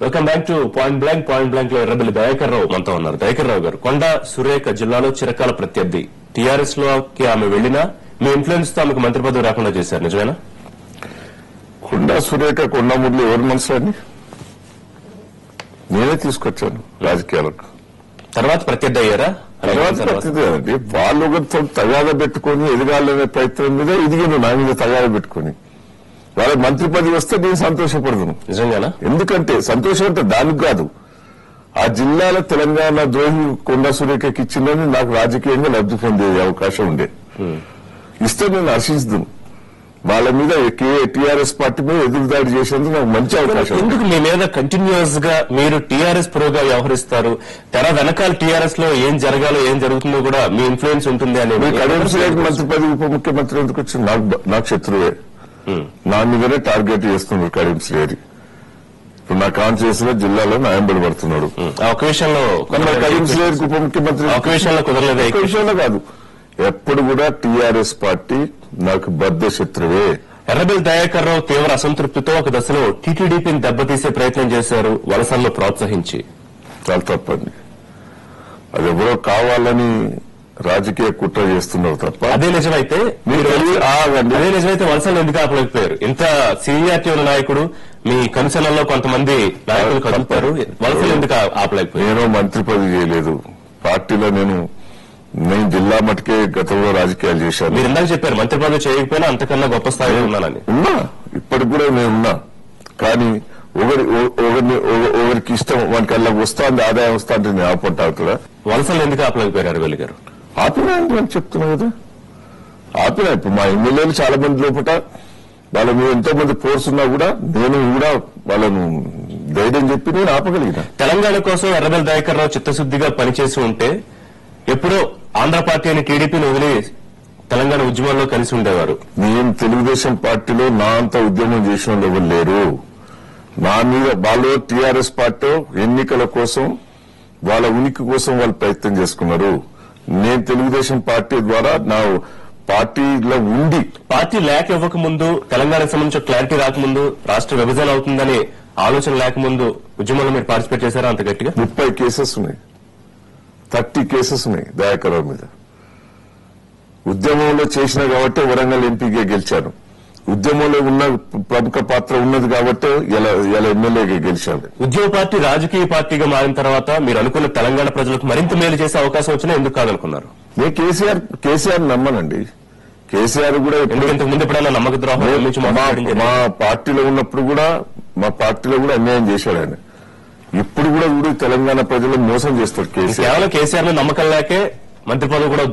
Welcome back to point blank లో ఎర్రబెల్లి దయాకర్ రావు మనతో ఉన్నారు. దయాకర్ రావు గారు, కొండ సురేఖ జిల్లాలో చిరకాల ప్రత్యర్థి. టీఆర్ఎస్ లోకి ఆమె వెళ్లినా మీ ఇన్ఫ్లుయెన్స్ తో ఆమెకు మంత్రి పదవి రాకుండా చేశారు, నిజమేనా? కొండ సురేఖ కొండమురళి ఎవరి మనసులని నేనే తీసుకొచ్చాను రాజకీయాలకు. తర్వాత ప్రత్యర్థి అయ్యారా? తర్వాత ప్రత్యర్థి అండి. వాళ్ళు ఒకరితో తగాద పెట్టుకుని ఎదగాలనే ప్రయత్నం మీద ఎదిగాను, నా మీద తగాద పెట్టుకుని. వాళ్ళ మంత్రి పదవి వస్తే నేను సంతోషపడతాను. నిజంగానా? ఎందుకంటే సంతోషం అంటే దానికి కాదు, ఆ జిల్లాలో తెలంగాణ ద్రోహి కొండ సురేఖకి ఇచ్చిందని నాకు రాజకీయంగా లబ్ధి పొందే అవకాశం ఉండే. ఇస్తే నేను హర్షిస్తాను. వాళ్ళ మీద టీఆర్ఎస్ పార్టీ మీద ఎదురుదాడి చేసేందుకు నాకు మంచి అవకాశం. ఎందుకు మీ మీద కంటిన్యూస్ గా మీరు టీఆర్ఎస్ ప్రోగా వ్యవహరిస్తారు? తెర వెనకాల టీఆర్ఎస్ లో ఏం జరగాలో ఏం జరుగుతుందో కూడా మీ ఇన్ఫ్లుయెన్స్ ఉంటుంది అనేది. కడియం శ్రీహరి మంత్రి పదవి ఉప ముఖ్యమంత్రి ఎందుకు వచ్చింది? నాకు శత్రువే, నా మీదనే టార్గెట్ చేస్తున్నాడు కడియం శ్రీహరి. ఇప్పుడు నా కాన్స్టిట్యూన్సీ లో జిల్లాలో న్యాయంబడి పడుతున్నాడు. ఒక విషయంలో కడియం శ్రీహరికి ఉప ముఖ్యమంత్రి ఒక విషయంలో కుదరలేదు. ఒక విషయంలో కాదు, ఎప్పుడు కూడా టీఆర్ఎస్ పార్టీ నాకు బద్ద శత్రువే. ఎర్రబెల్లి దయాకర్ రావు తీవ్ర అసంతృప్తితో ఒక దశలో టీటీడీపీని దెబ్బతీసే ప్రయత్నం చేశారు, వలసలను ప్రోత్సహించి. చాలా తప్పండి. అది ఎవరో కావాలని రాజకీయ కుట్ర చేస్తున్నారు తప్ప. అదే నిజమైతే అదే నిజమైతే వలసలను ఎందుకు ఆపలేకపోయారు? ఇంత సీనియారిటీ ఉన్న నాయకుడు మీ కన్సర్న్లో కొంతమంది నాయకులు కదులుతారు, వలసలు ఎందుకు ఆపలేకపోయారు? నేను మంత్రి పదవి చేయలేదు పార్టీలో. నేను జిల్లా మటుకే గతంలో రాజకీయాలు చేశాను. మీరు ఇందాక చెప్పారు మంత్రి పదవి చేయకపోయినా అంతకన్నా గొప్ప స్థాయిలో ఉన్నానని. ఉన్నా, ఇప్పటికి కూడా నేనున్నా. కానీ ఒకరికి ఇష్టం వానికి అలా వస్తుంది, ఆదాయం వస్తా అంటే నేను ఆపంటావుతున్నా. వలసలు ఎందుకు ఆపలేకపోయారు ఎర్రబెల్లి గారు? ఆపినా అంటే అని చెప్తున్నా కదా, ఆపినా. ఇప్పుడు మా ఎమ్మెల్యేలు చాలా మంది లోపల వాళ్ళ మీద ఎంతో మంది ఫోర్స్ ఉన్నా కూడా నేను కూడా వాళ్ళను ధైర్యం చెప్పి నేను ఆపగలిగిన. తెలంగాణ కోసం ఎర్రబెల్లి దయాకర్ రావు చిత్తశుద్దిగా పనిచేసి ఉంటే ఎప్పుడో ఆంధ్ర పార్టీ అని టీడీపీని వదిలి తెలంగాణ ఉద్యమంలో కలిసి ఉండేవారు. నేను తెలుగుదేశం పార్టీలో నా అంత ఉద్యమం చేసిన వాళ్ళు ఎవరు లేరు. నా మీద వాళ్ళు టీఆర్ఎస్ పార్టీ ఎన్నికల కోసం వాళ్ళ ఉనికి కోసం వాళ్ళు ప్రయత్నం చేసుకున్నారు. నేను తెలుగుదేశం పార్టీ ద్వారా నా పార్టీలో ఉండి, పార్టీ లేక ఇవ్వకముందు, తెలంగాణకు సంబంధించిన క్లారిటీ రాకముందు, రాష్ట్ర విభజన అవుతుందని ఆలోచన లేకముందు ఉద్యమంలో మీరు పార్టిసిపేట్ చేశారా అంత గట్టిగా? 30 కేసెస్ ఉన్నాయి, 30 కేసెస్ ఉన్నాయి దయాకర్ రావు మీద. ఉద్యమంలో చేసిన కాబట్టి వరంగల్ ఎంపీగా గెలిచాను. ఉద్యమంలో ఉన్న ప్రముఖ పాత్ర ఉన్నది కాబట్టి ఇలా ఎమ్మెల్యేగా గెలిచాను. ఉద్యమ పార్టీ రాజకీయ పార్టీగా మారిన తర్వాత మీరు అనుకున్న తెలంగాణ ప్రజలకు మరింత మేలు చేసే అవకాశం వచ్చినా ఎందుకు కాదనుకున్నారు? నేను కేసీఆర్ నమ్మనండి. కేసీఆర్ కూడా ఇంతకు ముందు ఎప్పుడైనా నమ్మక ద్రోహం మా పార్టీలో ఉన్నప్పుడు కూడా అన్యాయం చేశాడు ఆయన. ఇప్పుడు కూడా తెలంగాణ ప్రజలు మోసం చేస్తాడు కేసీఆర్. కేవలం కేసీఆర్ లో నమ్మకం లేకే మంత్రి పదవి కూడా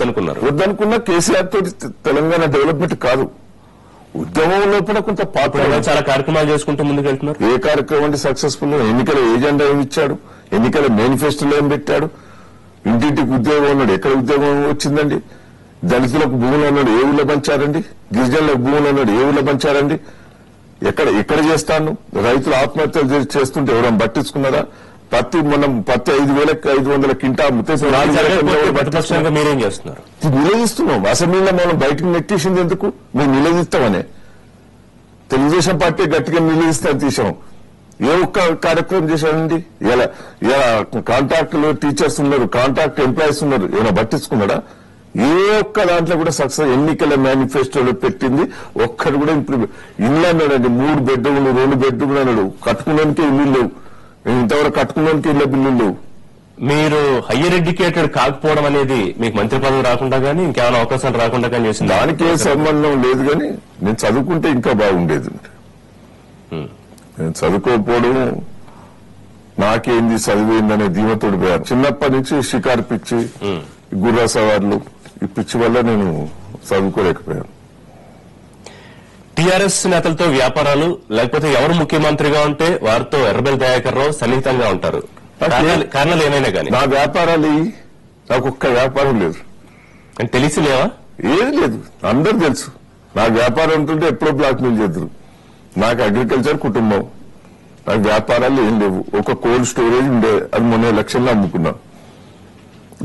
వద్దనుకున్నా. కేసీఆర్ తోటి తెలంగాణ డెవలప్మెంట్ కాదు, ఉద్యమంలో కూడా కొంత పాత్ర. చాలా కార్యక్రమాలు చేసుకుంటూ ముందుకు వెళ్తున్నారు. ఏ కార్యక్రమం అంటే సక్సెస్ఫుల్? ఎన్నికల ఏజెండా ఏమి ఇచ్చాడు? ఎన్నికల మేనిఫెస్టోలో ఏం పెట్టాడు? ఇంటింటికి ఉద్యోగం అన్నాడు. ఎక్కడ ఉద్యోగం వచ్చిందండి? దళితులకు భూములు అన్నాడు, ఏ ఊళ్ళో పంచారండి? గిరిజనులకు భూములు అన్నాడు, ఏ ఊళ్ళో పంచారండి? ఎక్కడ చేస్తాను? రైతులు ఆత్మహత్యలు చేస్తుంటే ఎవరైనా పట్టించుకున్నారా? పత్తి 5,500 కింటా ప్రతిపక్షంగా మీరేం చేస్తున్నారు? నిలదీస్తున్నాం. అసెంబ్లీలో మనం బయటకు నెట్టేసింది ఎందుకు? మేము నిలదీస్తామనే. తెలుగుదేశం పార్టీ గట్టిగా నిలదీస్తా తీసాం. ఏ ఒక్క కార్యక్రమం చేశాడండి? ఇలా కాంట్రాక్టులు టీచర్స్ ఉన్నారు, కాంట్రాక్ట్ ఎంప్లాయీస్ ఉన్నారు, ఏమైనా పట్టించుకున్నాడా? ఏ ఒక్క దాంట్లో కూడా సక్సెస్. ఎన్నికల మేనిఫెస్టోలో పెట్టింది ఒక్కడు కూడా ఇంప్లిమెంట్. ఇల్లు అన్నాడండి, 3 బెడ్రూమ్లు 2 బెడ్రూమ్లు అన్నాడు. కట్టుకున్నానికి ఇల్లు లేవు, ఇంతవరకు కట్టుకున్నానికి ఇళ్ళ బిల్లులు లేవు. మీరు హయ్యర్ ఎడ్యుకేటెడ్ కాకపోవడం అనేది మీకు మంత్రి పదవి రాకుండా కానీ ఇంకేమైనా అవకాశాలు రాకుండా కానీ చేసింది? దానికి ఏ సంబంధం లేదు, కానీ నేను చదువుకుంటే ఇంకా బాగుండేది. నేను చదువుకోకపోవడం నాకేంది చదివేందనే ధీమతోడు పోయాను. చిన్నప్పటి నుంచి షికారు పిచ్చి, గుర్రా సవార్లు, ఈ పిచ్చి వల్ల నేను చదువుకోలేకపోయాను. టీఆర్ఎస్ నేతలతో వ్యాపారాలు, లేకపోతే ఎవరు ముఖ్యమంత్రిగా ఉంటే వారితో ఎర్రబెల్లి దయాకర్ రావు సన్నిహితంగా ఉంటారు. కారణాలు ఏమైనా కానీ నా వ్యాపారాలు, నాకు ఒక్క వ్యాపారం లేదు అని తెలిసి లేవా? ఏది లేదు, అందరు తెలుసు. నాకు వ్యాపారం ఉంటుంటే ఎప్పుడో బ్లాక్ మెయిల్ చేద్దరు. నాకు అగ్రికల్చర్ కుటుంబం, నాకు వ్యాపారాలు ఏం లేవు. ఒక కోల్డ్ స్టోరేజ్ ఉండే, అది మొన్న ఎలక్షన్లో అమ్ముకున్నా.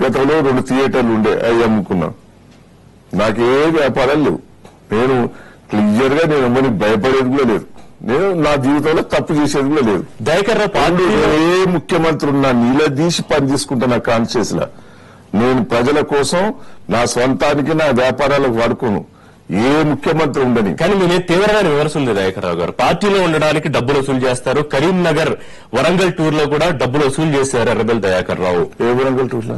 గతంలో 2 థియేటర్లు ఉండే, అవి అమ్ముకున్నా. నాకే వ్యాపారాలు లేవు. నేను క్లియర్ గా నేను అమ్మని భయపడేది కూడా లేదు. నేను నా జీవితంలో తప్పు చేసేది కూడా లేదు. దయాకర్ రావు పార్టీ ఏ ముఖ్యమంత్రి ఉన్నా నిలదీసి పని తీసుకుంటా నా కాన్షియస్ లా. నేను ప్రజల కోసం నా స్వంతానికి నా వ్యాపారాలకు వాడుకోను. ఏ ముఖ్యమంత్రి ఉండని. కానీ మీరే తీవ్రమైన విమర్శ ఉంది దయాకర్ రావు గారు. పార్టీలో ఉండడానికి డబ్బులు వసూలు చేస్తారు. కరీంనగర్ వరంగల్ టూర్ లో కూడా డబ్బులు వసూలు చేశారు ఎర్రబెల్లి దయాకర్ రావు. ఏ వరంగల్ టూర్లా?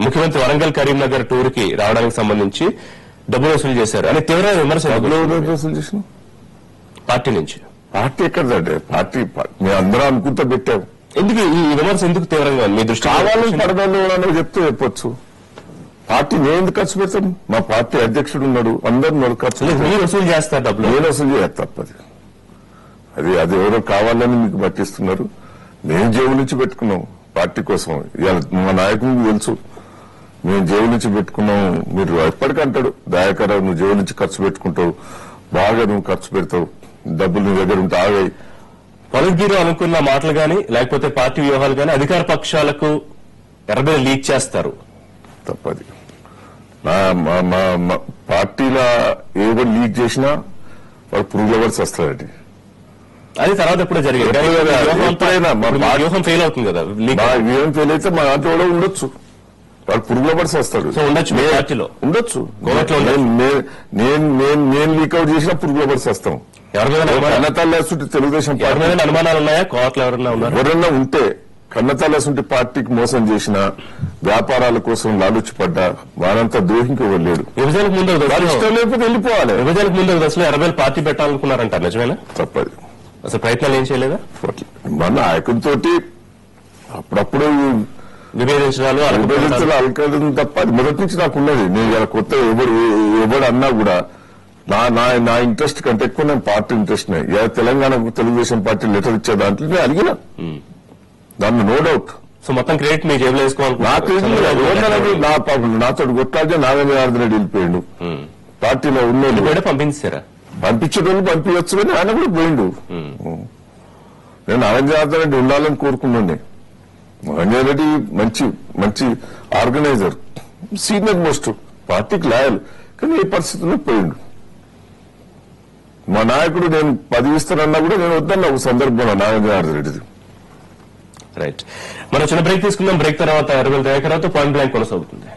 ముఖ్యమంత్రి వరంగల్ కరీంనగర్ టూర్ కి రావడానికి సంబంధించి డబ్బులు వసూలు చేశారు అని తీవ్రమైన విమర్శ వసూలు చేసిన పార్టీ నుంచి. పార్టీ ఎక్కడంటే పార్టీ మేము అందరం అనుకుంటా పెట్టాం. ఎందుకు ఈ విమర్శ ఎందుకు తీవ్రంగా ఉంది మీ దృష్టి? కావాలని పడగలను చెప్తే చెప్పొచ్చు. పార్టీ నేను ఎందుకు ఖర్చు పెడతాను? మా పార్టీ అధ్యక్షుడు ఉన్నాడు, అందరు ఖర్చు మీరు వసూలు చేస్తారు డబ్బులు. నేను వసూలు చేయాలి తప్పది. అది ఎవరో కావాలని మీకు పట్టిస్తున్నారు. మేము జేబు నుంచి పెట్టుకున్నాం పార్టీ కోసం. ఇవాళ మా నాయకునికి తెలుసు మేము జేబు నుంచి పెట్టుకున్నాం. మీరు ఎప్పటికంటాడు దయాకర్ రావు నువ్వు జేబు నుంచి ఖర్చు పెట్టుకుంటావు, బాగా నువ్వు ఖర్చు పెడతావు, డబ్బులు నీ దగ్గర ఉంటే ఆగాయి. పొలిట్ బ్యూరో అనుకున్న మాటలు గాని లేకపోతే పార్టీ వ్యూహాలు గాని అధికార పక్షాలకు ఎర్రబెల్లి లీక్ చేస్తారు. తప్పది. మా పార్టీలో ఏదో లీక్ చేసినా వాడు పురుగుల వలస వస్తాడండి. అది తర్వాత ఎప్పుడో జరిగింది. ఎప్పుడైనా మా వ్యూహం ఫెయిల్ అవుతుంది కదా. ఏం ఫెయిల్ అయితే మా దాంట్లో కూడా ఉండొచ్చు. వాడు పురుగుల వలస వస్తాడు. సో ఉండొచ్చు మీ పార్టీలో ఉండొచ్చు. గోవట్లో నేను లీక్అవుట్ చేసినా పురుగుల వలస వస్తాం. ఎవరి మీద కన్నతల్లాసుంటి తెలుగుదేశం ఎవరి మీద అనుమానాలు ఉన్నాయా? కోవట్లో ఎవరన్నా ఉన్నారు? ఎవరన్నా ఉంటే కన్నతల్లాసుంటి పార్టీకి మోసం చేసిన, వ్యాపారాల కోసం లాలుచిపడ్డా వారంతా ద్రోహింకి వెళ్ళాడు. విభజనకు ముందు ఇష్టం లేకపోతే వెళ్ళిపోవాలి. విభజనకు ముందు దశలో ఎర్రబెల్లి పార్టీ పెట్టాలనుకున్నారంట, నిజమేనా? తప్పది. అసలు ప్రయత్నాలు ఏం చేయలేదా? మన నాయకులతోటి అప్పుడప్పుడు విభేదించడాలు అలకడం తప్ప అది మొదటి నుంచి నాకు ఉన్నది. నేను ఇలా కొత్త ఎవడు అన్నా కూడా నా ఇంట్రెస్ట్ కంటే ఎక్కువ నేను పార్టీ ఇంట్రెస్ట్ తెలంగాణకు తెలుగుదేశం పార్టీ లెటర్ ఇచ్చే దాంట్లో నేను అడిగిన దాన్ని నో డౌట్. సో మొత్తం క్రెడిట్ మీ జేబులో వేసుకోవాలి. నాతో కొట్లాడితే నాగేంద్ర రెడ్డి వెళ్ళిపోయాడు. పార్టీలో ఉన్న పంపించారా? పంపించేటోళ్ళు పంపించచ్చు కానీ ఆయన కూడా పోయిండు. నేను నాగేంద్ర రెడ్డి ఉండాలని కోరుకున్నాను. నాగేంద్ర రెడ్డి మంచి ఆర్గనైజర్, సీనియర్ మోస్ట్, పార్టీకి లాయల్, కానీ ఏ పరిస్థితుల్లో పోయిండు. మా నాయకుడు నేను పదవి ఇస్తానన్నా కూడా నేను వద్దన్నా ఒక సందర్భంలో నాగేంద్ర రెడ్డిది. రైట్, మనం చిన్న బ్రేక్ తీసుకుందాం. బ్రేక్ తర్వాత ఎర్రబెల్లి దయాకర్ రావుతో పాయింట్ బ్లాంక్ కొనసాగుతుంది.